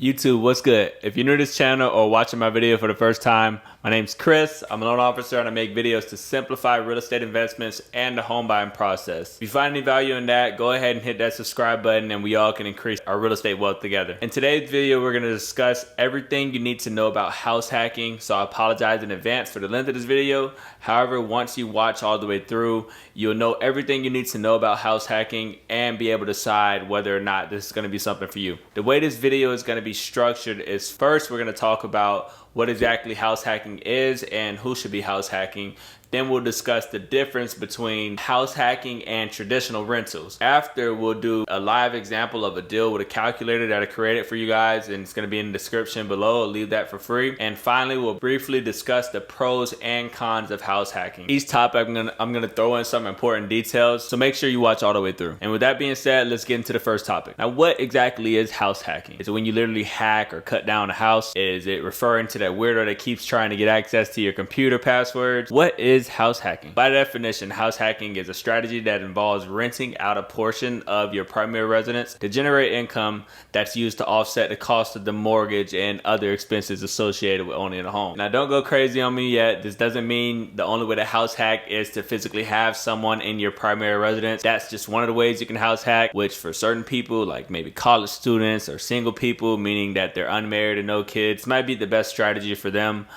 YouTube, what's good? If you're new to this channel or watching my video for the first time, my name's Chris. I'm a loan officer and I make videos to simplify real estate investments and the home buying process. If you find any value in that, go ahead and hit that subscribe button and we all can increase our real estate wealth together. In today's video, we're going to discuss everything you need to know about house hacking. So I apologize in advance for the length of this video. However, once you watch all the way through, you'll know everything you need to know about house hacking and be able to decide whether or not this is going to be something for you. The way this video is going to be structured is first we're going to talk about what exactly house hacking is and who should be house hacking. Then we'll discuss the difference between house hacking and traditional rentals. After, we'll do a live example of a deal with a calculator that I created for you guys, and it's going to be in the description below. I'll leave that for free. And finally, we'll briefly discuss the pros and cons of house hacking. Each topic, I'm gonna throw in some important details, so make sure you watch all the way through. And with that being said, let's get into the first topic. Now, what exactly is house hacking? Is it when you literally hack or cut down a house? Is it referring to that weirdo that keeps trying to get access to your computer passwords? What is house hacking? By definition, house hacking is a strategy that involves renting out a portion of your primary residence to generate income that's used to offset the cost of the mortgage and other expenses associated with owning a home. Now, don't go crazy on me yet. This doesn't mean the only way to house hack is to physically have someone in your primary residence. That's just one of the ways you can house hack, which for certain people, like maybe college students or single people, meaning that they're unmarried and no kids, might be the best strategy for them.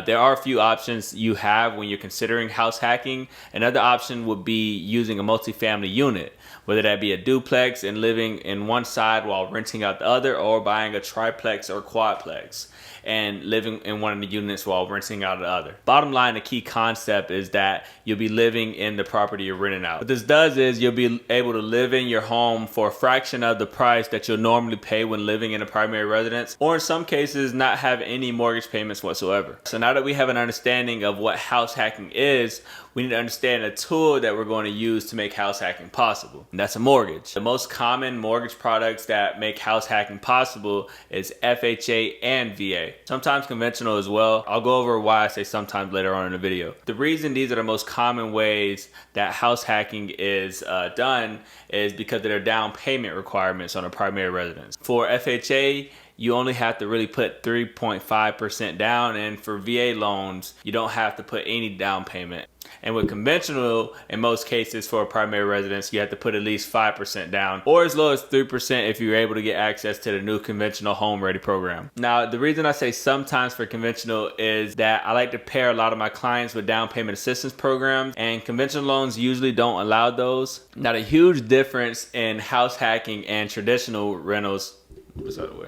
There are a few options you have when you're considering house hacking. Another option would be using a multifamily unit, whether that be a duplex and living in one side while renting out the other, or buying a triplex or quadplex and living in one of the units while renting out the other. Bottom line, the key concept is that you'll be living in the property you're renting out. What this does is you'll be able to live in your home for a fraction of the price that you'll normally pay when living in a primary residence, or in some cases not have any mortgage payments whatsoever. So now that we have an understanding of what house hacking is, we need to understand a tool that we're going to use to make house hacking possible, and that's a mortgage. The most common mortgage products that make house hacking possible is FHA and VA. Sometimes conventional as well. I'll go over why I say sometimes later on in the video. The reason these are the most common ways that house hacking is done is because of their down payment requirements on a primary residence. For FHA, you only have to really put 3.5% down, and for VA loans, you don't have to put any down payment. And with conventional, in most cases for a primary residence, you have to put at least 5% down, or as low as 3% if you're able to get access to the new conventional Home Ready program. Now, the reason I say sometimes for conventional is that I like to pair a lot of my clients with down payment assistance programs, and conventional loans usually don't allow those. Now, the huge difference in house hacking and traditional rentals, what's that way?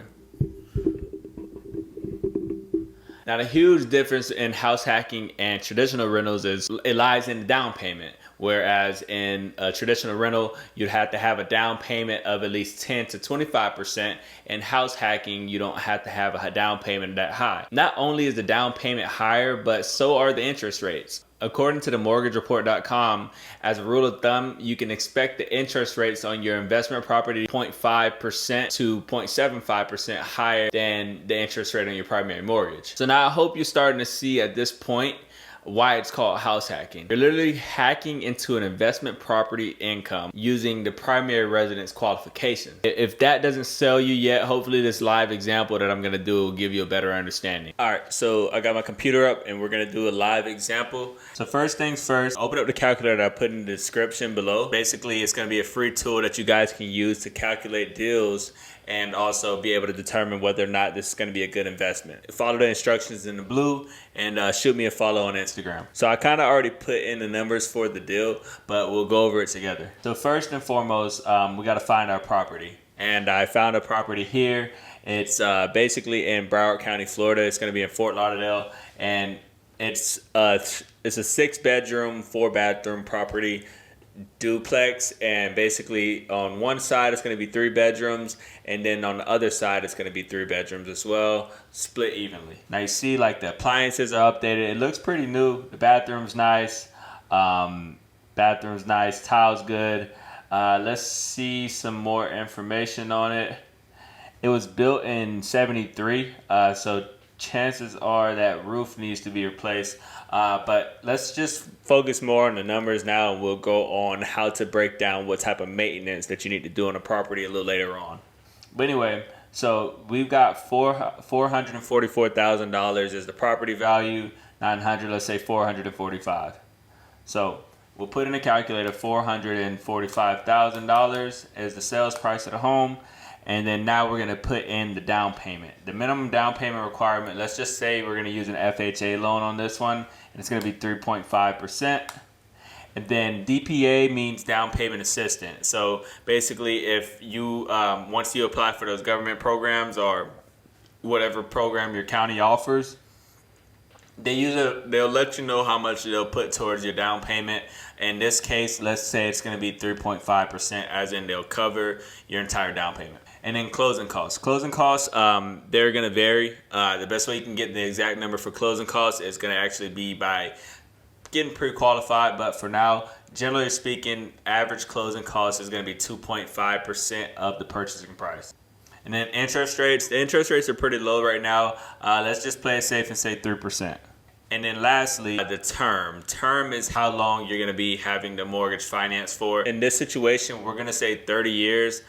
Now, the huge difference in house hacking and traditional rentals is it lies in the down payment. Whereas in a traditional rental, you'd have to have a down payment of at least 10 to 25%. In house hacking, you don't have to have a down payment that high. Not only is the down payment higher, but so are the interest rates. According to the mortgagereport.com, as a rule of thumb, you can expect the interest rates on your investment property 0.5% to 0.75% higher than the interest rate on your primary mortgage. So now I hope you're starting to see at this point why it's called house hacking. You're literally hacking into an investment property income using the primary residence qualification. If that doesn't sell you yet, hopefully this live example that I'm gonna do will give you a better understanding. All right, so I got my computer up and we're gonna do a live example. So first things first, open up the calculator that I put in the description below. Basically, it's gonna be a free tool that you guys can use to calculate deals and also be able to determine whether or not this is going to be a good investment. Follow the instructions in the blue and shoot me a follow on Instagram. So I kind of already put in the numbers for the deal, but we'll go over it together. So first and foremost, we got to find our property. And I found a property here. It's basically in Broward County, Florida. It's going to be in Fort Lauderdale, and it's a 6-bedroom, 4-bathroom property, duplex, and basically on one side it's going to be 3 bedrooms, and then on the other side it's going to be 3 bedrooms as well, split evenly. Now you see like the appliances are updated. It looks pretty new. The bathroom's nice. Tile's good. Let's see some more information on it. It was built in 73, so chances are that roof needs to be replaced. But let's just focus more on the numbers now, and we'll go on how to break down what type of maintenance that you need to do on a property a little later on. But anyway, So we've got $444,000 is the property value. 900, let's say 445. So we'll put in a calculator $445,000 as the sales price of the home. And then now we're going to put in the down payment. The minimum down payment requirement, let's just say we're going to use an FHA loan on this one, and it's going to be 3.5%. And then DPA means down payment assistant. So basically, if you once you apply for those government programs or whatever program your county offers, they'll let you know how much they'll put towards your down payment. In this case, let's say it's going to be 3.5%, as in they'll cover your entire down payment. And then closing costs. Closing costs, they're going to vary. The best way you can get the exact number for closing costs is going to actually be by getting pre-qualified. But for now, generally speaking, average closing cost is going to be 2.5% of the purchasing price. And then interest rates. The interest rates are pretty low right now. Let's just play it safe and say 3%. And then lastly, the term. Term is how long you're going to be having the mortgage finance for. In this situation, we're going to say 30 years.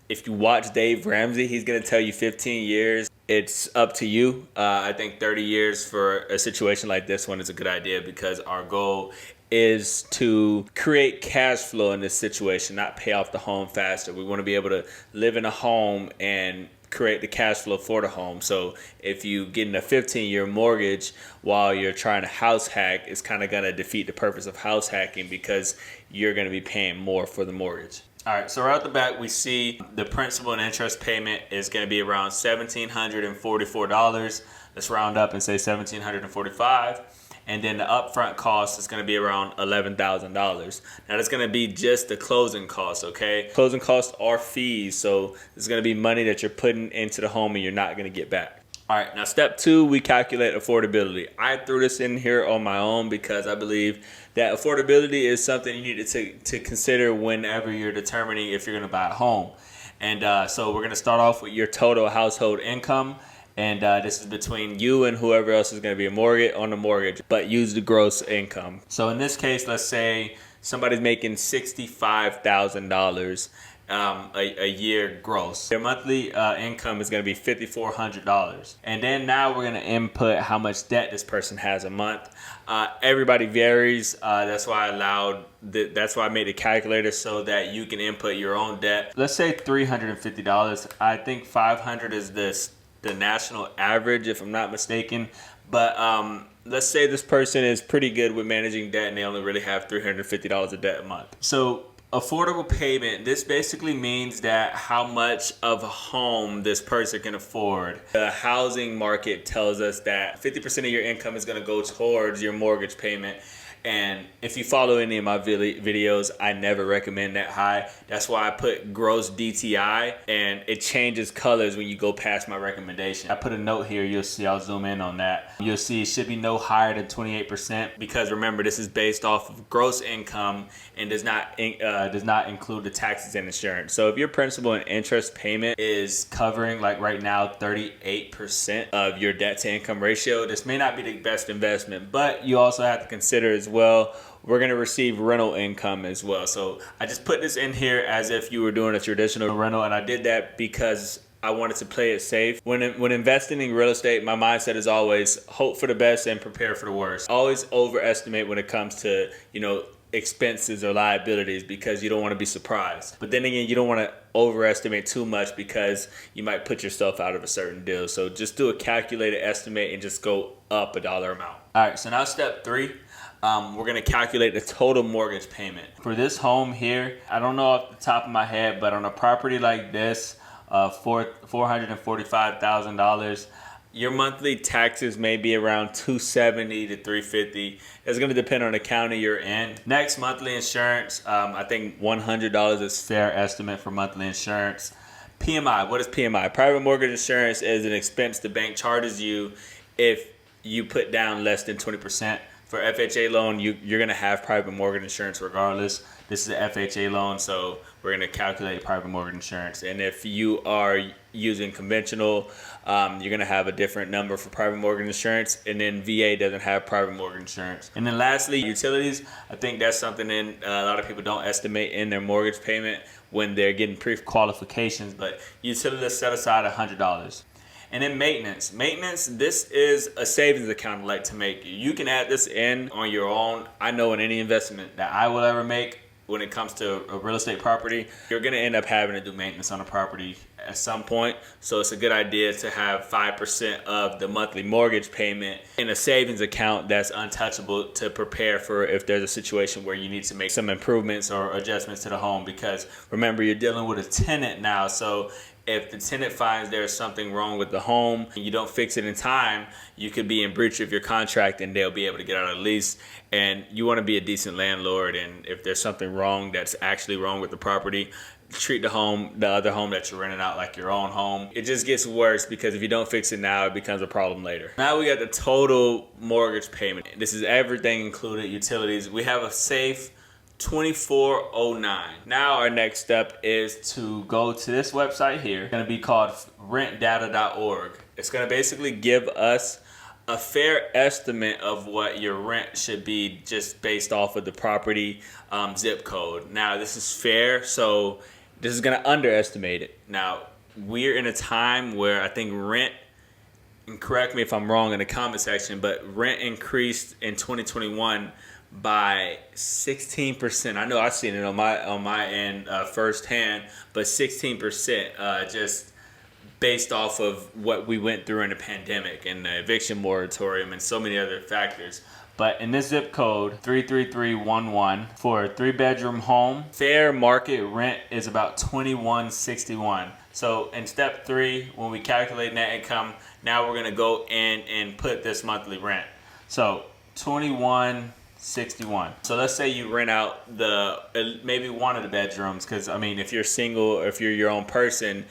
If you watch Dave Ramsey, he's going to tell you 15 years. It's up to you. I think 30 years for a situation like this one is a good idea because our goal is to create cash flow in this situation, not pay off the home faster. We want to be able to live in a home and create the cash flow for the home. So if you get in a 15-year mortgage while you're trying to house hack, it's kind of going to defeat the purpose of house hacking because you're going to be paying more for the mortgage. All right, so right off the bat, we see the principal and interest payment is going to be around $1,744. Let's round up and say $1,745. And then the upfront cost is going to be around $11,000. Now, that's going to be just the closing costs, okay? Closing costs are fees, so it's going to be money that you're putting into the home and you're not going to get back. All right, now step 2, we calculate affordability. I threw this in here on my own because I believe that affordability is something you need to consider whenever you're determining if you're going to buy a home. And so we're going to start off with your total household income. And this is between you and whoever else is going to be on the mortgage, but use the gross income. So in this case, let's say somebody's making $65,000 a year gross. Their monthly income is going to be $5,400. And then now we're going to input how much debt this person has a month. Everybody varies. That's why I made a calculator so that you can input your own debt. Let's say $350. I think $500 is the national average, if I'm not mistaken. But let's say this person is pretty good with managing debt and they only really have $350 of debt a month. So affordable payment, this basically means that how much of a home this person can afford. The housing market tells us that 50% of your income is going to go towards your mortgage payment. And if you follow any of my videos, I never recommend that high. That's why I put gross DTI, and it changes colors when you go past my recommendation. I put a note here, you'll see, I'll zoom in on that. You'll see it should be no higher than 28% because remember, this is based off of gross income and does not include the taxes and insurance. So if your principal and interest payment is covering, like right now, 38% of your debt to income ratio, this may not be the best investment, but you also have to consider as well, we're going to receive rental income as well. So I just put this in here as if you were doing a traditional rental, and I did that because I wanted to play it safe. When investing in real estate, my mindset is always hope for the best and prepare for the worst. Always overestimate when it comes to, expenses or liabilities because you don't want to be surprised. But then again, you don't want to overestimate too much because you might put yourself out of a certain deal. So just do a calculated estimate and just go up a dollar amount. All right, so now step 3. We're going to calculate the total mortgage payment. For this home here, I don't know off the top of my head, but on a property like this, $445,000, your monthly taxes may be around $270 to $350. It's going to depend on the county you're in. Next, monthly insurance. I think $100 is fair estimate for monthly insurance. PMI. What is PMI? Private mortgage insurance is an expense the bank charges you if you put down less than 20%. For FHA loan, you're going to have private mortgage insurance regardless. This is an FHA loan, so we're going to calculate private mortgage insurance. And if you are using conventional, you're going to have a different number for private mortgage insurance. And then VA doesn't have private mortgage insurance. And then lastly, utilities. I think that's something a lot of people don't estimate in their mortgage payment when they're getting pre-qualifications. But utilities set aside $100. And then maintenance, this is a savings account I like to make. You can add this in on your own. I know in any investment that I will ever make when it comes to a real estate property, you're going to end up having to do maintenance on a property at some point. So it's a good idea to have 5% of the monthly mortgage payment in a savings account that's untouchable to prepare for if there's a situation where you need to make some improvements or adjustments to the home. Because remember, you're dealing with a tenant now. So if the tenant finds there's something wrong with the home and you don't fix it in time, you could be in breach of your contract and they'll be able to get out of the lease. And you want to be a decent landlord. And if there's something wrong that's actually wrong with the property, treat the other home that you're renting out like your own home. It just gets worse because if you don't fix it now, it becomes a problem later. Now we got the total mortgage payment. This is everything included, utilities. We have a safe $24.09. Now our next step is to go to this website here. It's going to be called rentdata.org. It's going to basically give us a fair estimate of what your rent should be just based off of the property zip code. Now this is fair, so this is going to underestimate it. Now we're in a time where I think rent, and correct me if I'm wrong in the comment section, but rent increased in 2021 by 16%. I know I've seen it on my end firsthand, but 16% just based off of what we went through in the pandemic and the eviction moratorium and so many other factors. But in this zip code 33311 for a 3-bedroom home, fair market rent is about $21.61. So in step 3, when we calculate net income, now we're gonna go in and put this monthly rent. So $21.61. So let's say you rent out maybe one of the bedrooms, because I mean, if you're single or if you're your own person,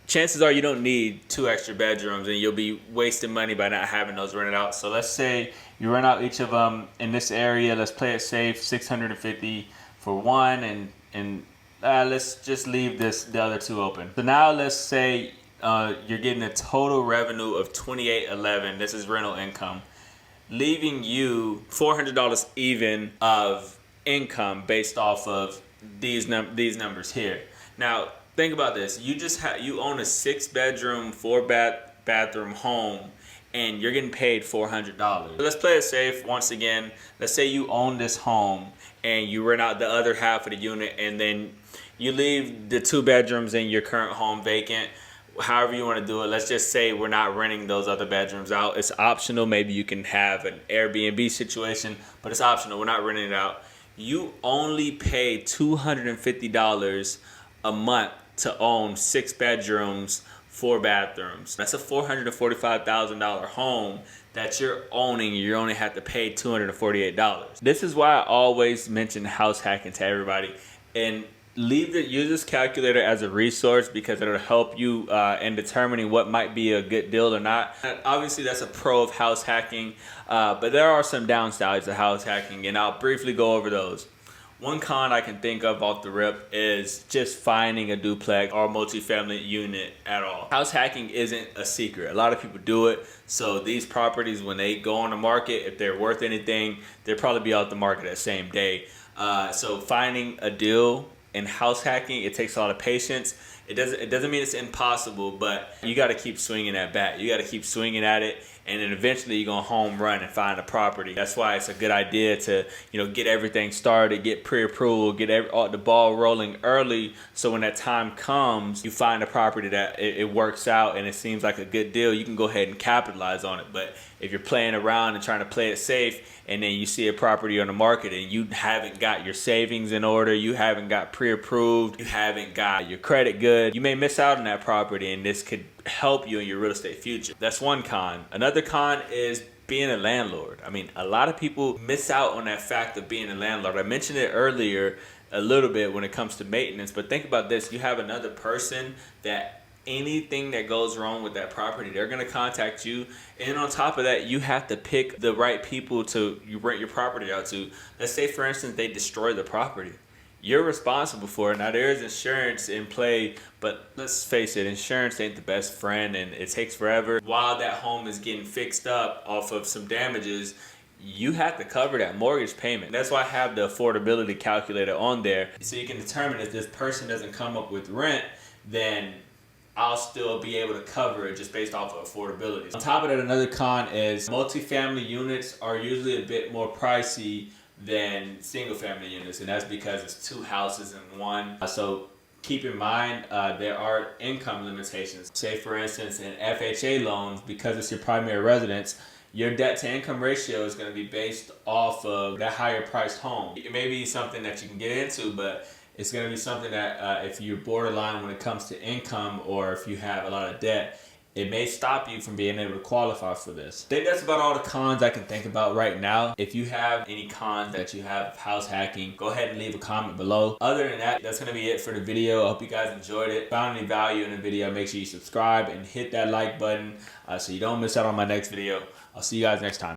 chances are you don't need 2 extra bedrooms and you'll be wasting money by not having those rented out. So let's say you rent out each of them in this area. Let's play it safe, $650 for one, and let's just leave the other 2 open. So now let's say you're getting a total revenue of $28.11. This is rental income, leaving you $400 even of income based off of these numbers here. Now think about this. You own a 6-bedroom, 4-bathroom home, and you're getting paid $400. Let's play it safe once again. Let's say you own this home and you rent out the other half of the unit, and then you leave the 2 bedrooms in your current home vacant. However you want to do it. Let's just say we're not renting those other bedrooms out. It's optional. Maybe you can have an Airbnb situation, but it's optional. We're not renting it out. You only pay $250 a month to own 6 bedrooms, 4 bathrooms. That's a $445,000 home that you're owning. You only have to pay $248. This is why I always mention house hacking to everybody, and use this calculator as a resource because it'll help you in determining what might be a good deal or not. And obviously, that's a pro of house hacking, but there are some downsides to house hacking, and I'll briefly go over those. One con I can think of off the rip is just finding a duplex or multifamily unit at all. House hacking isn't a secret. A lot of people do it. So these properties, when they go on the market, if they're worth anything, they'll probably be out the market that same day. So finding a deal in house hacking, it takes a lot of patience. It doesn't mean it's impossible, but you got to keep swinging that bat. You got to keep swinging at it, and then eventually you're gonna home run and find a property. That's why it's a good idea to get everything started, get pre-approval, get the ball rolling early, so when that time comes, you find a property that it works out and it seems like a good deal. You can go ahead and capitalize on it. But if you're playing around and trying to play it safe, and then you see a property on the market and you haven't got your savings in order, you haven't got pre-approved, you haven't got your credit good, you may miss out on that property, and this could help you in your real estate future. That's one con. Another con is being a landlord. I mean, a lot of people miss out on that fact of being a landlord. I mentioned it earlier a little bit when it comes to maintenance, but think about this. You have another person that anything that goes wrong with that property, they're going to contact you. And on top of that, you have to pick the right people to rent your property out to. Let's say, for instance, they destroy the property. You're responsible for it. Now, there is insurance in play, but let's face it, insurance ain't the best friend, and it takes forever. While that home is getting fixed up off of some damages, you have to cover that mortgage payment. That's why I have the affordability calculator on there, so you can determine if this person doesn't come up with rent, then I'll still be able to cover it just based off of affordability. On top of that, another con is multifamily units are usually a bit more pricey than single family units, and that's because it's 2 houses in one. So keep in mind there are income limitations. Say for instance in FHA loans, because it's your primary residence, your debt to income ratio is going to be based off of that higher priced home. It may be something that you can get into, but it's going to be something that if you're borderline when it comes to income, or if you have a lot of debt, it may stop you from being able to qualify for this. I think that's about all the cons I can think about right now. If you have any cons that you have of house hacking, go ahead and leave a comment below. Other than that, that's going to be it for the video. I hope you guys enjoyed it. Found any value in the video, make sure you subscribe and hit that like button so you don't miss out on my next video. I'll see you guys next time.